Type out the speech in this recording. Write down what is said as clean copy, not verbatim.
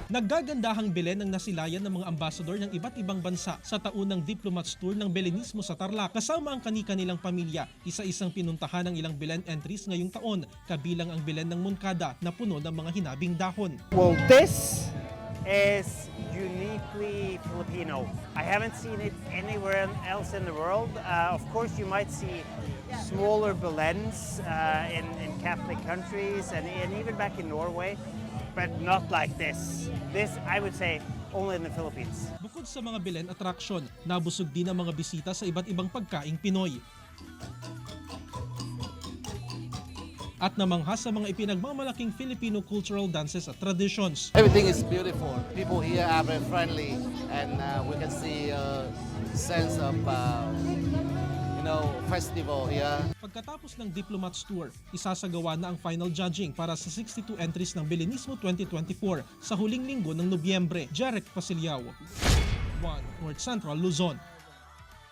Naggagandahang Belen ang nasilayan ng mga ambasador ng iba't ibang bansa sa taunang Diplomats Tour ng Belenismo sa Tarlac kasama ang kani-kanilang pamilya. Isa-isang pinuntahan ng ilang Belen entries ngayong taon, kabilang ang Belen ng Moncada na puno ng mga hinabing dahon. Well, this is uniquely Filipino. I haven't seen it anywhere else in the world. Of course, you might see smaller Belens in Catholic countries and even back in Norway, but not like this. This, I would say, only in the Philippines. Bukod sa mga Belen attraction, nabusog din ang mga bisita sa iba't ibang pagkaing Pinoy. At namangha sa mga ipinagmamalaking Filipino cultural dances at traditions. Everything is beautiful. People here are very friendly, and we can see a sense of festival here. Pagkatapos ng Diplomats Tour, isasagawa na ang final judging para sa 62 entries ng Belenismo 2024 sa huling linggo ng Nobyembre. Jarek Pasiliao, 1 North Central Luzon.